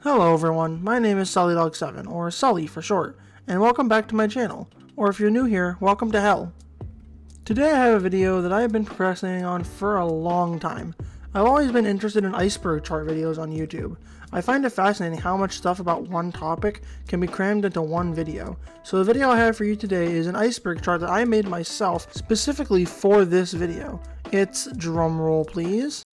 Hello everyone, my name is SullyDog7, or Sully for short, and welcome back to my channel, or if you're new here, welcome to hell. Today I have a video that I have been procrastinating on for a long time. I've always been interested in iceberg chart videos on YouTube. I find it fascinating how much stuff about one topic can be crammed into one video. So the video I have for you today is an iceberg chart that I made myself specifically for this video. It's, drumroll please.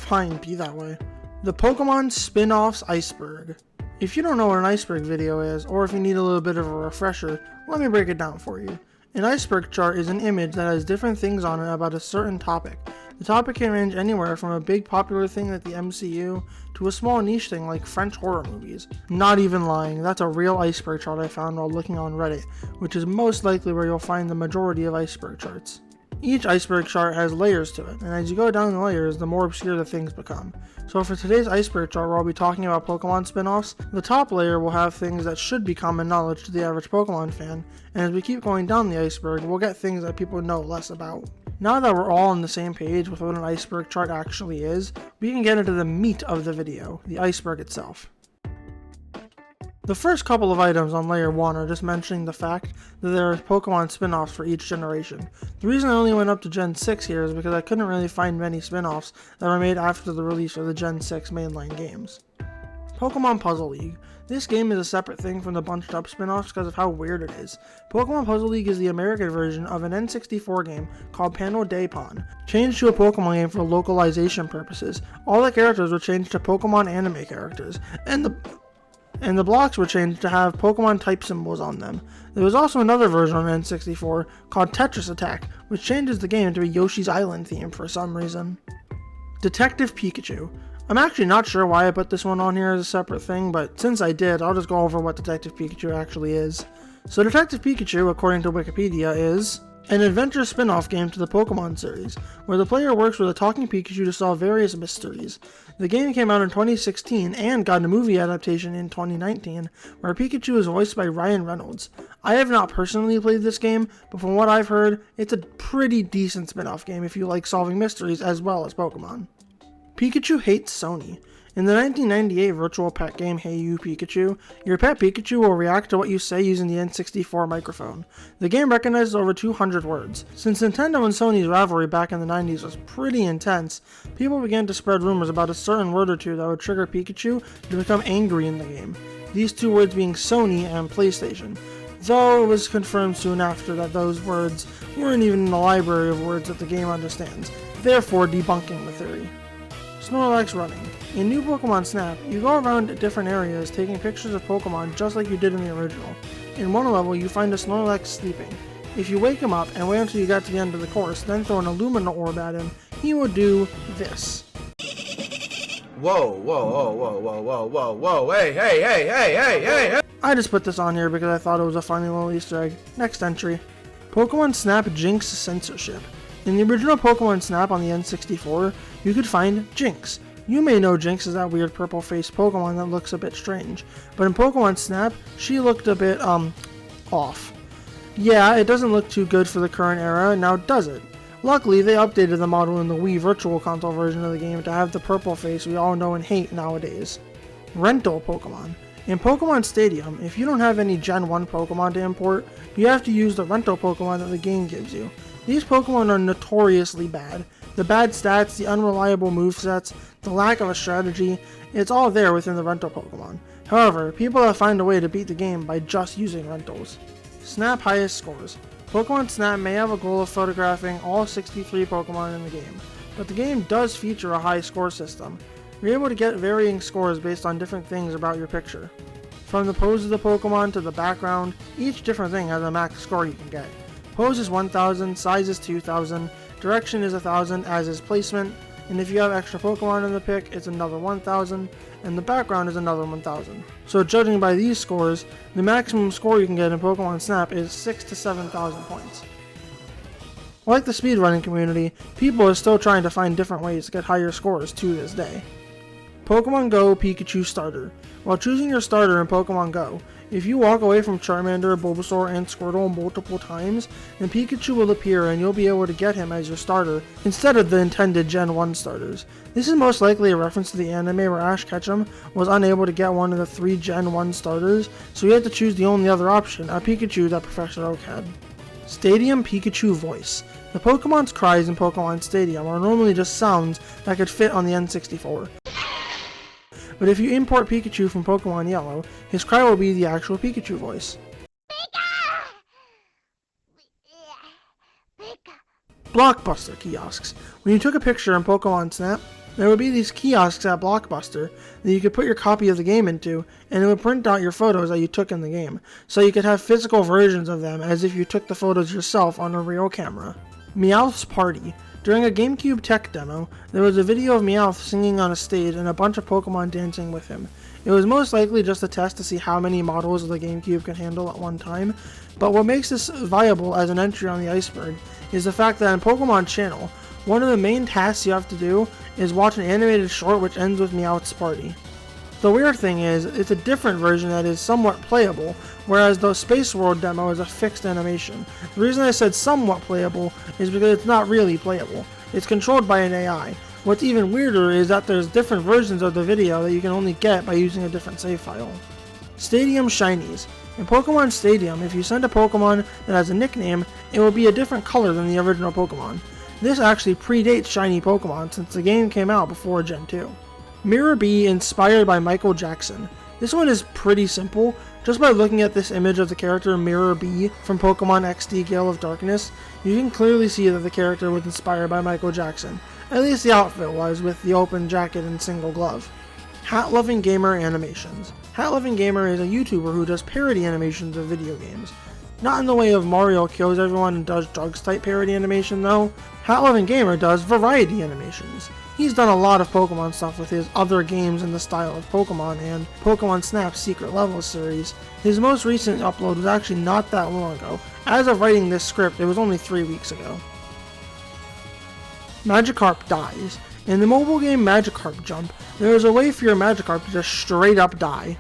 Fine, be that way. The Pokemon Spinoffs Iceberg. If you don't know what an iceberg video is, or if you need a little bit of a refresher, let me break it down for you. An iceberg chart is an image that has different things on it about a certain topic. The topic can range anywhere from a big popular thing like the MCU to a small niche thing like French horror movies. Not even lying, that's a real iceberg chart I found while looking on Reddit, which is most likely where you'll find the majority of iceberg charts. Each iceberg chart has layers to it, and as you go down the layers, the more obscure the things become. So for today's iceberg chart where I'll be talking about Pokemon spin-offs, the top layer will have things that should be common knowledge to the average Pokemon fan, and as we keep going down the iceberg, we'll get things that people know less about. Now that we're all on the same page with what an iceberg chart actually is, we can get into the meat of the video, the iceberg itself. The first couple of items on layer 1 are just mentioning the fact that there are Pokemon spin-offs for each generation. The reason I only went up to Gen 6 here is because I couldn't really find many spin-offs that were made after the release of the Gen 6 mainline games. Pokemon Puzzle League. This game is a separate thing from the bunched up spin-offs because of how weird it is. Pokemon Puzzle League is the American version of an N64 game called Panel de Pon, changed to a Pokemon game for localization purposes. All the characters were changed to Pokemon anime characters, and the blocks were changed to have Pokemon type symbols on them. There was also another version on N64 called Tetris Attack, which changes the game to be Yoshi's Island theme for some reason. Detective Pikachu. I'm actually not sure why I put this one on here as a separate thing, but since I did, I'll just go over what Detective Pikachu actually is. So Detective Pikachu, according to Wikipedia, is an adventure spin-off game to the Pokemon series, where the player works with a talking Pikachu to solve various mysteries. The game came out in 2016 and got a movie adaptation in 2019, where Pikachu is voiced by Ryan Reynolds. I have not personally played this game, but from what I've heard, it's a pretty decent spin-off game if you like solving mysteries as well as Pokemon. Pikachu Hates Sony. In the 1998 virtual pet game Hey You Pikachu, your pet Pikachu will react to what you say using the N64 microphone. The game recognizes over 200 words. Since Nintendo and Sony's rivalry back in the 90s was pretty intense, people began to spread rumors about a certain word or two that would trigger Pikachu to become angry in the game. These two words being Sony and PlayStation. Though it was confirmed soon after that those words weren't even in the library of words that the game understands, therefore debunking the theory. Snorlax running. In New Pokemon Snap, you go around different areas taking pictures of Pokemon just like you did in the original. In one level, you find a Snorlax sleeping. If you wake him up and wait until you get to the end of the course, then throw an Illumina orb at him, he will do this. Whoa, whoa, whoa, whoa, whoa, whoa, whoa, whoa, hey. I just put this on here because I thought it was a funny little Easter egg. Next entry. Pokemon Snap Jinx censorship. In the original Pokemon Snap on the N64, you could find Jinx. You may know Jinx as that weird purple-faced Pokemon that looks a bit strange, but in Pokemon Snap, she looked a bit, off. Yeah, it doesn't look too good for the current era, now does it? Luckily, they updated the model in the Wii Virtual Console version of the game to have the purple face we all know and hate nowadays. Rental Pokemon. In Pokemon Stadium, if you don't have any Gen 1 Pokemon to import, you have to use the rental Pokemon that the game gives you. These Pokemon are notoriously bad. The bad stats, the unreliable movesets, the lack of a strategy, it's all there within the rental Pokemon. However, people have found a way to beat the game by just using rentals. Snap highest scores. Pokemon Snap may have a goal of photographing all 63 Pokemon in the game, but the game does feature a high score system. You're able to get varying scores based on different things about your picture. From the pose of the Pokemon to the background, each different thing has a max score you can get. Pose is 1000, size is 2000, direction is 1000, as is placement, and if you have extra Pokemon in the pic, it's another 1000, and the background is another 1000. So judging by these scores, the maximum score you can get in Pokemon Snap is 6,000 to 7,000 points. Like the speedrunning community, people are still trying to find different ways to get higher scores to this day. Pokemon Go Pikachu Starter. While choosing your starter in Pokemon Go, If you walk away from Charmander, Bulbasaur, and Squirtle multiple times, then Pikachu will appear and you'll be able to get him as your starter, instead of the intended Gen 1 starters. This is most likely a reference to the anime where Ash Ketchum was unable to get one of the 3 Gen 1 starters, so he had to choose the only other option, a Pikachu that Professor Oak had. Stadium Pikachu Voice. The Pokemon's cries in Pokemon Stadium are normally just sounds that could fit on the N64. But if you import Pikachu from Pokemon Yellow, his cry will be the actual Pikachu voice. Blockbuster kiosks. When you took a picture in Pokemon Snap, there would be these kiosks at Blockbuster that you could put your copy of the game into, and it would print out your photos that you took in the game, so you could have physical versions of them as if you took the photos yourself on a real camera. Meowth's Party. During a GameCube tech demo, there was a video of Meowth singing on a stage and a bunch of Pokemon dancing with him. It was most likely just a test to see how many models the GameCube can handle at one time, but what makes this viable as an entry on the Iceberg is the fact that in Pokemon Channel, one of the main tasks you have to do is watch an animated short which ends with Meowth's Party. The weird thing is, it's a different version that is somewhat playable, whereas the Space World demo is a fixed animation. The reason I said somewhat playable is because it's not really playable. It's controlled by an AI. What's even weirder is that there's different versions of the video that you can only get by using a different save file. Stadium Shinies. In Pokemon Stadium, if you send a Pokemon that has a nickname, it will be a different color than the original Pokemon. This actually predates shiny Pokemon since the game came out before Gen 2. Mirror B inspired by Michael Jackson. This one is pretty simple. Just by looking at this image of the character Mirror B from Pokemon XD Gale of Darkness, you can clearly see that the character was inspired by Michael Jackson. At least the outfit was, with the open jacket and single glove. Hat Loving Gamer Animations. Hat Loving Gamer is a YouTuber who does parody animations of video games. Not in the way of Mario kills everyone and does drugs type parody animation though. Hat Loving Gamer does variety animations. He's done a lot of Pokemon stuff with his other games in the style of Pokemon and Pokemon Snap's Secret Levels series. His most recent upload was actually not that long ago. As of writing this script, it was only 3 weeks ago. Magikarp dies. In the mobile game Magikarp Jump, there is a way for your Magikarp to just straight up die.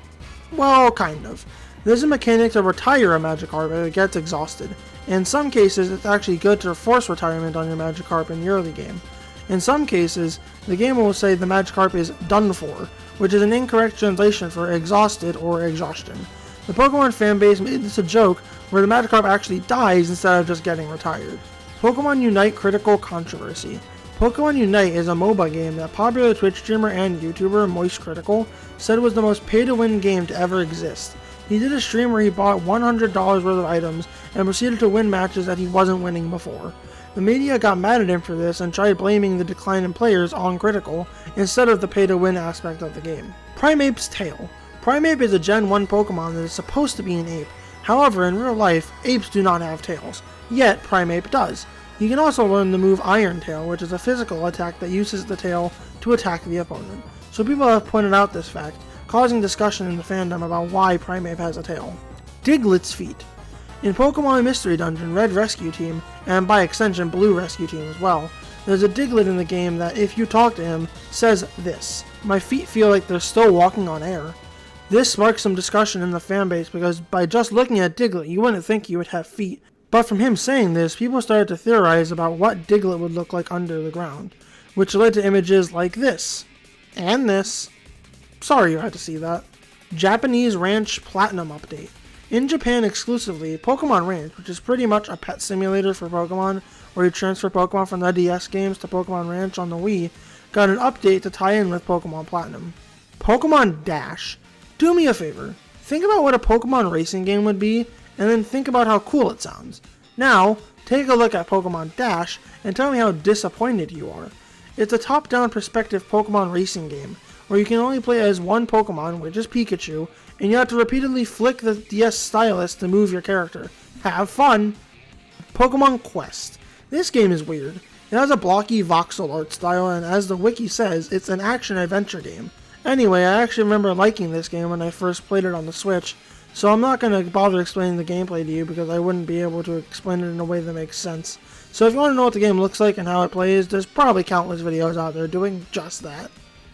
Well, kind of. There's a mechanic to retire a Magikarp if it gets exhausted. In some cases, it's actually good to force retirement on your Magikarp in the early game. In some cases, the game will say the Magikarp is done for, which is an incorrect translation for exhausted or exhaustion. The Pokemon fanbase made this a joke where the Magikarp actually dies instead of just getting retired. Pokemon Unite Critical Controversy. Pokemon Unite is a MOBA game that popular Twitch streamer and YouTuber Moist Critical said was the most pay-to-win game to ever exist. He did a stream where he bought $100 worth of items and proceeded to win matches that he wasn't winning before. The media got mad at him for this and tried blaming the decline in players on Critical instead of the pay-to-win aspect of the game. Primeape's Tail. Primeape is a Gen 1 Pokemon that is supposed to be an ape. However, in real life, apes do not have tails. Yet, Primeape does. You can also learn the move Iron Tail, which is a physical attack that uses the tail to attack the opponent. So people have pointed out this fact, causing discussion in the fandom about why Primeape has a tail. Diglett's Feet. In Pokemon Mystery Dungeon Red Rescue Team, and by extension Blue Rescue Team as well, there's a Diglett in the game that, if you talk to him, says this: "My feet feel like they're still walking on air." This sparked some discussion in the fanbase because by just looking at Diglett, you wouldn't think he would have feet. But from him saying this, people started to theorize about what Diglett would look like under the ground, which led to images like this. And this. Sorry you had to see that. Japanese Ranch Platinum Update. In Japan exclusively, Pokemon Ranch, which is pretty much a pet simulator for Pokemon, where you transfer Pokemon from the DS games to Pokemon Ranch on the Wii, got an update to tie in with Pokemon Platinum. Pokemon Dash. Do me a favor. Think about what a Pokemon racing game would be, and then think about how cool it sounds. Now, take a look at Pokemon Dash, and tell me how disappointed you are. It's a top-down perspective Pokemon racing game, where you can only play as one Pokemon, which is Pikachu, and you have to repeatedly flick the DS stylus to move your character. Have fun! Pokemon Quest. This game is weird. It has a blocky voxel art style, and as the wiki says, it's an action-adventure game. Anyway, I actually remember liking this game when I first played it on the Switch, so I'm not going to bother explaining the gameplay to you because I wouldn't be able to explain it in a way that makes sense. So if you want to know what the game looks like and how it plays, there's probably countless videos out there doing just that.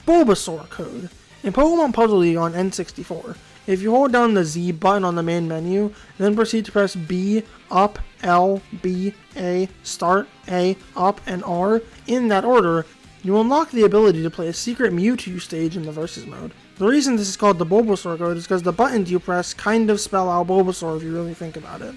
Bulbasaur Code. In Pokemon Puzzle League on N64, If you hold down the Z button on the main menu, then proceed to press B, up, L, B, A, start, A, up, and R in that order, you unlock the ability to play a secret Mewtwo stage in the Versus mode. The reason this is called the Bulbasaur code is because the buttons you press kind of spell out Bulbasaur if you really think about it.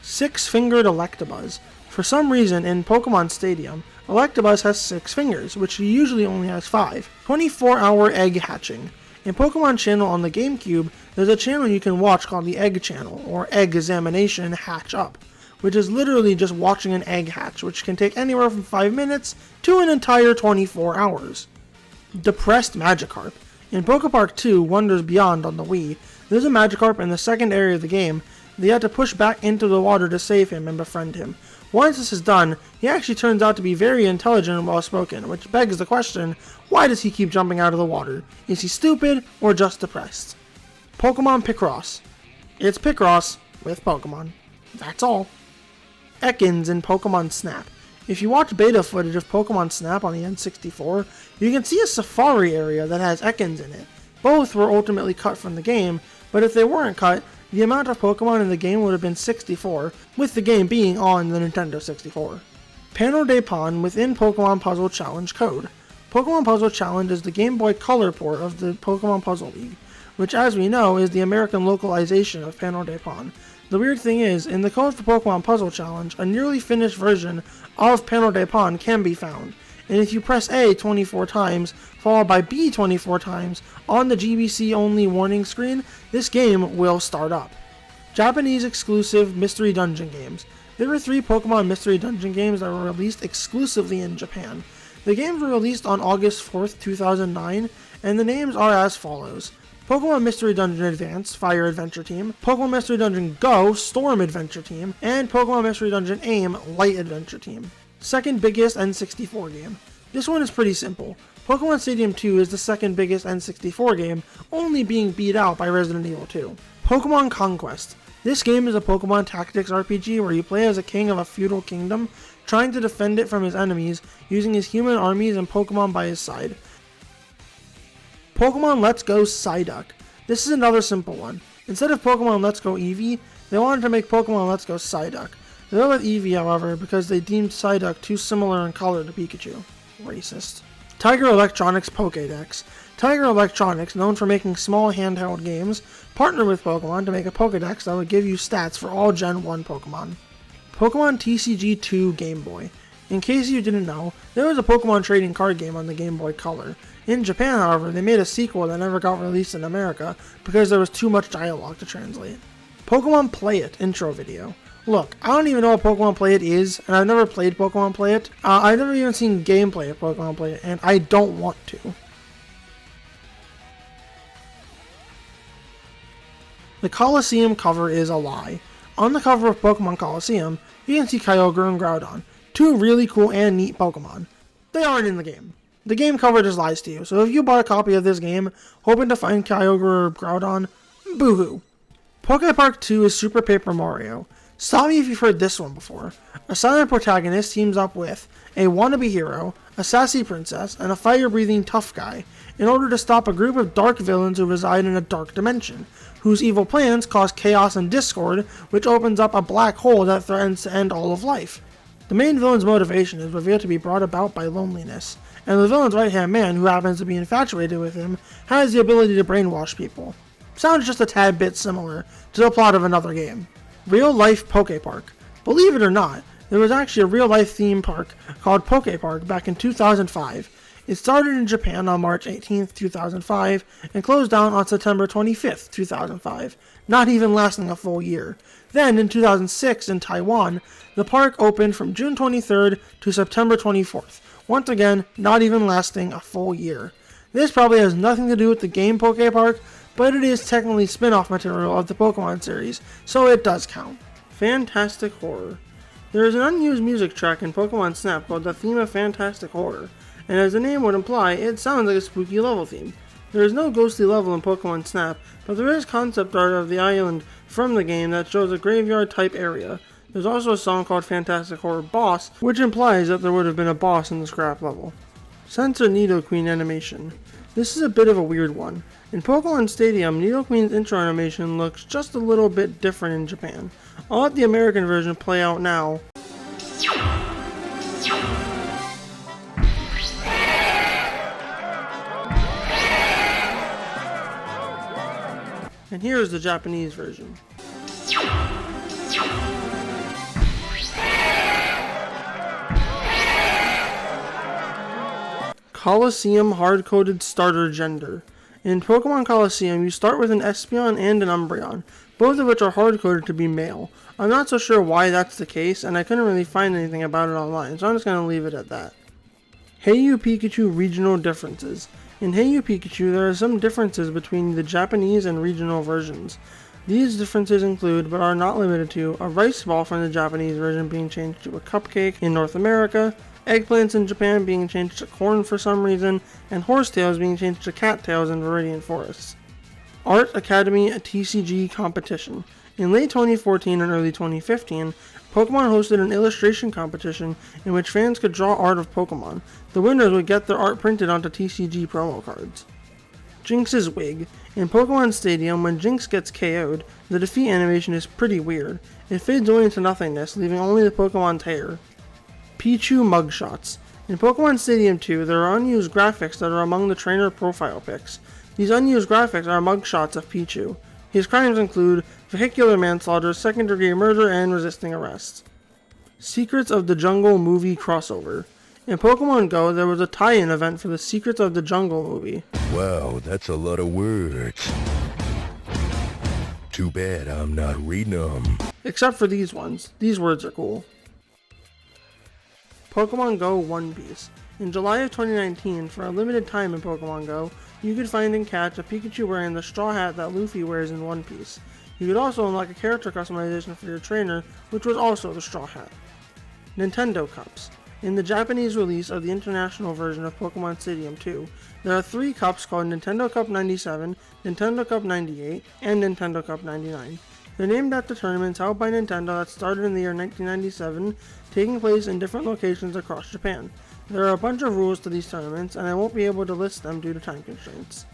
6-fingered Electabuzz. For some reason in Pokemon Stadium, Electabuzz has 6 fingers, which he usually only has 5. 24-hour egg hatching. In Pokemon Channel on the GameCube, there's a channel you can watch called the Egg Channel, or Egg Examination Hatch Up, which is literally just watching an egg hatch, which can take anywhere from 5 minutes to an entire 24 hours. Depressed Magikarp. In Pokepark 2, Wonders Beyond on the Wii, there's a Magikarp in the second area of the game that you have to push back into the water to save him and befriend him. Once this is done, he actually turns out to be very intelligent and well-spoken, which begs the question, why does he keep jumping out of the water? Is he stupid or just depressed? Pokemon Picross. It's Picross with Pokemon. That's all. Ekans in Pokemon Snap. If you watch beta footage of Pokemon Snap on the N64, you can see a safari area that has Ekans in it. Both were ultimately cut from the game, but if they weren't cut, the amount of Pokemon in the game would have been 64, with the game being on the Nintendo 64. Panel de Pon within Pokemon Puzzle Challenge code. Pokemon Puzzle Challenge is the Game Boy Color port of the Pokemon Puzzle League, which as we know is the American localization of Panel de Pon. The weird thing is, in the code for Pokemon Puzzle Challenge, a nearly finished version of Panel de Pon can be found, and if you press A 24 times, followed by B 24 times, on the GBC only warning screen, this game will start up. Japanese exclusive Mystery Dungeon games. There were 3 Pokemon Mystery Dungeon games that were released exclusively in Japan. The games were released on August 4th, 2009, and the names are as follows. Pokemon Mystery Dungeon Advance, Fire Adventure Team, Pokemon Mystery Dungeon Go, Storm Adventure Team, and Pokemon Mystery Dungeon AIM, Light Adventure Team. Second biggest N64 game. This one is pretty simple. Pokemon Stadium 2 is the second biggest N64 game, only being beat out by Resident Evil 2. Pokemon Conquest. This game is a Pokemon tactics RPG where you play as a king of a feudal kingdom, trying to defend it from his enemies, using his human armies and Pokemon by his side. Pokemon Let's Go Psyduck. This is another simple one. Instead of Pokemon Let's Go Eevee, they wanted to make Pokemon Let's Go Psyduck. They went with Eevee, however, because they deemed Psyduck too similar in color to Pikachu. Racist. Tiger Electronics Pokédex. Tiger Electronics, known for making small handheld games, partnered with Pokemon to make a Pokédex that would give you stats for all Gen 1 Pokemon. Pokemon TCG2 Game Boy. In case you didn't know, there was a Pokemon trading card game on the Game Boy Color. In Japan, however, they made a sequel that never got released in America because there was too much dialogue to translate. Pokemon Play It intro video. Look, I don't even know what Pokemon Play It is, and I've never played Pokemon Play It. I've never even seen gameplay of Pokemon Play It, and I don't want to. The Colosseum cover is a lie. On the cover of Pokemon Colosseum, you can see Kyogre and Groudon, 2 really cool and neat Pokemon. They aren't in the game. The game cover just lies to you, so if you bought a copy of this game, hoping to find Kyogre or Groudon, boo-hoo. Pokepark 2 is Super Paper Mario. Stop me if you've heard this one before. A silent protagonist teams up with a wannabe hero, a sassy princess, and a fire-breathing tough guy in order to stop a group of dark villains who reside in a dark dimension, whose evil plans cause chaos and discord, which opens up a black hole that threatens to end all of life. The main villain's motivation is revealed to be brought about by loneliness, and the villain's right-hand man, who happens to be infatuated with him, has the ability to brainwash people. Sounds just a tad bit similar to the plot of another game. Real-life Pokepark. Believe it or not, there was actually a real-life theme park called Pokepark back in 2005. It started in Japan on March 18th, 2005, and closed down on September 25th, 2005, not even lasting a full year. Then, in 2006, in Taiwan, the park opened from June 23rd to September 24th, once again, not even lasting a full year. This probably has nothing to do with the game Pokepark, but it is technically spin-off material of the Pokemon series, so it does count. Fantastic Horror. There is an unused music track in Pokemon Snap called the Theme of Fantastic Horror, and as the name would imply, it sounds like a spooky level theme. There is no ghostly level in Pokemon Snap, but there is concept art of the island from the game that shows a graveyard-type area. There's also a song called Fantastic Horror Boss, which implies that there would have been a boss in the scrap level. Censor Nidoqueen animation. This is a bit of a weird one. In Pokemon Stadium, Nidoqueen's intro animation looks just a little bit different in Japan. I'll let the American version play out now. And here is the Japanese version. Colosseum hard-coded starter gender. In Pokemon Colosseum, you start with an Espeon and an Umbreon, both of which are hard-coded to be male. I'm not so sure why that's the case, and I couldn't really find anything about it online, so I'm just going to leave it at that. Hey You Pikachu regional differences. In Hey You Pikachu, there are some differences between the Japanese and regional versions. These differences include, but are not limited to, a rice ball from the Japanese version being changed to a cupcake in North America, eggplants in Japan being changed to corn for some reason, and horsetails being changed to cattails in Viridian Forests. Art Academy TCG competition. In late 2014 and early 2015, Pokemon hosted an illustration competition in which fans could draw art of Pokemon. The winners would get their art printed onto TCG promo cards. Jinx's wig. In Pokemon Stadium, when Jinx gets KO'd, the defeat animation is pretty weird. It fades away into nothingness, leaving only the Pokemon's hair. Pichu mugshots. In Pokemon Stadium 2, there are unused graphics that are among the trainer profile pics. These unused graphics are mugshots of Pichu. His crimes include vehicular manslaughter, second-degree murder, and resisting arrest. Secrets of the Jungle movie crossover. In Pokemon Go, there was a tie-in event for the Secrets of the Jungle movie. Wow, that's a lot of words. Too bad I'm not reading them. Except for these ones. These words are cool. Pokemon Go One Piece. In July of 2019, for a limited time in Pokemon Go, you could find and catch a Pikachu wearing the straw hat that Luffy wears in One Piece. You could also unlock a character customization for your trainer, which was also the straw hat. Nintendo Cups. In the Japanese release of the international version of Pokemon Stadium 2, there are 3 cups called Nintendo Cup 97, Nintendo Cup 98, and Nintendo Cup 99. They're named after tournaments held by Nintendo that started in the year 1997, taking place in different locations across Japan. There are a bunch of rules to these tournaments, and I won't be able to list them due to time constraints.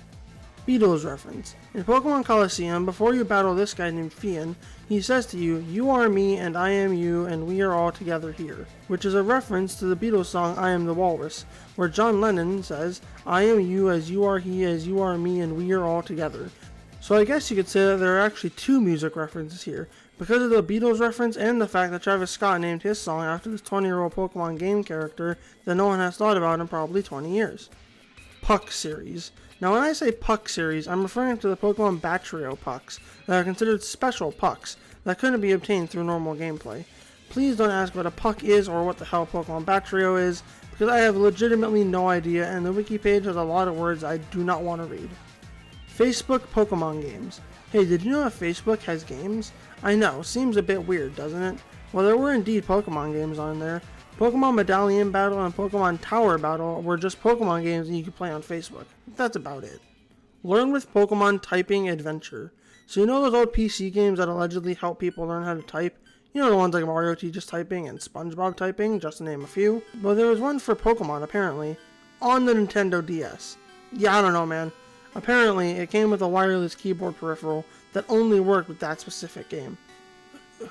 Beatles reference. In Pokemon Colosseum, before you battle this guy named Fian, he says to you, "You are me and I am you and we are all together here," which is a reference to the Beatles song I Am the Walrus, where John Lennon says, "I am you as you are he as you are me and we are all together." So I guess you could say that there are actually 2 music references here, because of the Beatles reference and the fact that Travis Scott named his song after this 20-year-old Pokemon game character that no one has thought about in probably 20 years. Puck series. Now when I say Puck series, I'm referring to the Pokemon Batterio pucks that are considered special pucks that couldn't be obtained through normal gameplay. Please don't ask what a puck is or what the hell Pokemon Batterio is, because I have legitimately no idea and the wiki page has a lot of words I do not want to read. Facebook Pokemon games. Hey, did you know that Facebook has games? I know, seems a bit weird, doesn't it? Well, there were indeed Pokemon games on there. Pokemon Medallion Battle and Pokemon Tower Battle were just Pokemon games that you could play on Facebook. That's about it. Learn with Pokemon Typing Adventure. So you know those old PC games that allegedly help people learn how to type? You know the ones like Mario teaches typing and SpongeBob typing, just to name a few? Well, there was one for Pokemon, apparently, on the Nintendo DS. Yeah, I don't know, man. Apparently, it came with a wireless keyboard peripheral that only worked with that specific game.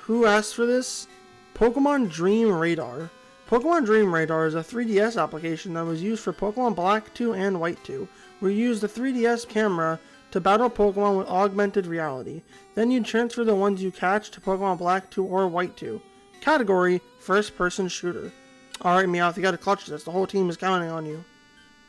Who asked for this? Pokemon Dream Radar. Pokemon Dream Radar is a 3DS application that was used for Pokemon Black 2 and White 2, where you use the 3DS camera to battle Pokemon with augmented reality. Then you transfer the ones you catch to Pokemon Black 2 or White 2. Category: First Person Shooter. Alright Meowth, you gotta clutch this, the whole team is counting on you.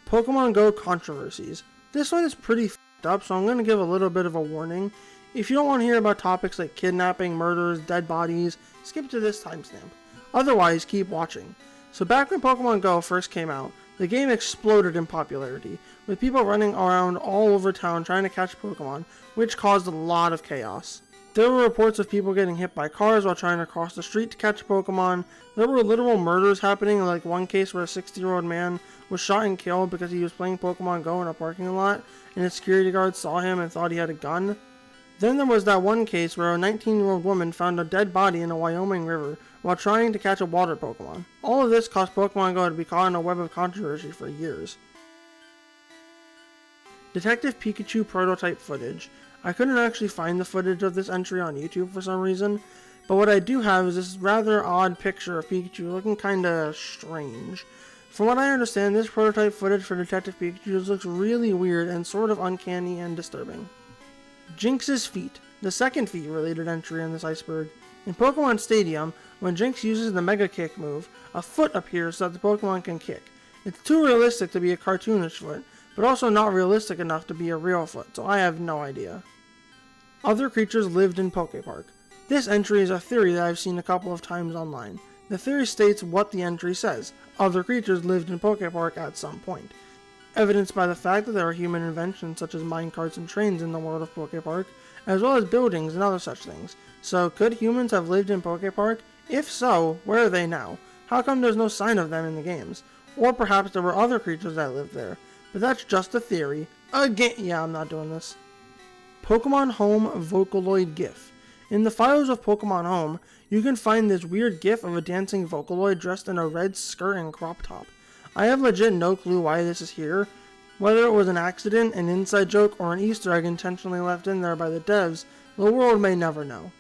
Pokemon Go Controversies. This one is pretty f***ed up, so I'm gonna give a little bit of a warning. If you don't want to hear about topics like kidnapping, murders, dead bodies, skip to this timestamp. Otherwise, keep watching. So back when Pokemon Go first came out, the game exploded in popularity, with people running around all over town trying to catch Pokemon, which caused a lot of chaos. There were reports of people getting hit by cars while trying to cross the street to catch Pokemon. There were literal murders happening, like one case where a 60-year-old man was shot and killed because he was playing Pokemon Go in a parking lot, and his security guard saw him and thought he had a gun. Then there was that one case where a 19-year-old woman found a dead body in a Wyoming river while trying to catch a water Pokemon. All of this caused Pokemon Go to be caught in a web of controversy for years. Detective Pikachu prototype footage. I couldn't actually find the footage of this entry on YouTube for some reason, but what I do have is this rather odd picture of Pikachu looking kinda strange. From what I understand, this prototype footage for Detective Pikachu looks really weird and sort of uncanny and disturbing. Jinx's feet. The second feet related entry in this iceberg. In Pokemon Stadium, when Jinx uses the Mega Kick move, a foot appears so that the Pokemon can kick. It's too realistic to be a cartoonish foot, but also not realistic enough to be a real foot, so I have no idea. Other creatures lived in Pokepark. This entry is a theory that I've seen a couple of times online. The theory states what the entry says. Other creatures lived in Pokepark at some point. Evidenced by the fact that there are human inventions such as minecarts and trains in the world of Pokepark, as well as buildings and other such things. So, could humans have lived in Pokepark? If so, where are they now? How come there's no sign of them in the games? Or perhaps there were other creatures that lived there. But that's just a theory. Again, yeah, I'm not doing this. Pokemon Home Vocaloid GIF. In the files of Pokemon Home, you can find this weird GIF of a dancing Vocaloid dressed in a red skirt and crop top. I have legit no clue why this is here. Whether it was an accident, an inside joke, or an Easter egg intentionally left in there by the devs, the world may never know.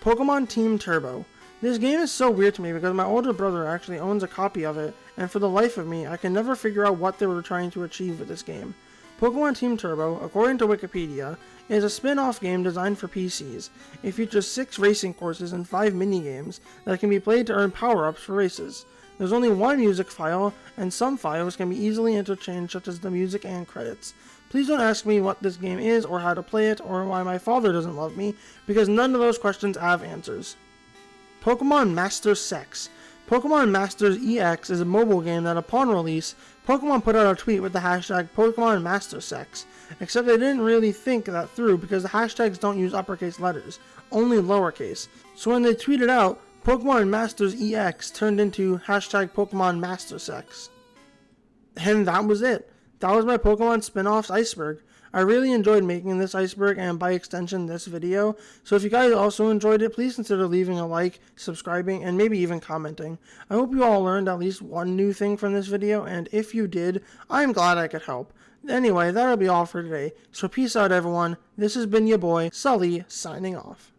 Pokemon Team Turbo. This game is so weird to me because my older brother actually owns a copy of it, and for the life of me, I can never figure out what they were trying to achieve with this game. Pokemon Team Turbo, according to Wikipedia, is a spin-off game designed for PCs. It features 6 racing courses and 5 minigames that can be played to earn power-ups for races. There's only one music file, and some files can be easily interchanged, such as the music and credits. Please don't ask me what this game is, or how to play it, or why my father doesn't love me, because none of those questions have answers. Pokemon Master Sex. Pokemon Masters EX is a mobile game that upon release, Pokemon put out a tweet with the hashtag Pokemon Master Sex, except they didn't really think that through because the hashtags don't use uppercase letters, only lowercase. So when they tweeted out, Pokemon Masters EX turned into hashtag Pokemon Master Sex. And that was it. That was my Pokemon Spinoffs Iceberg. I really enjoyed making this iceberg and by extension this video, so if you guys also enjoyed it, please consider leaving a like, subscribing, and maybe even commenting. I hope you all learned at least one new thing from this video, and if you did, I'm glad I could help. Anyway, that'll be all for today, so peace out everyone. This has been your boy, Sully, signing off.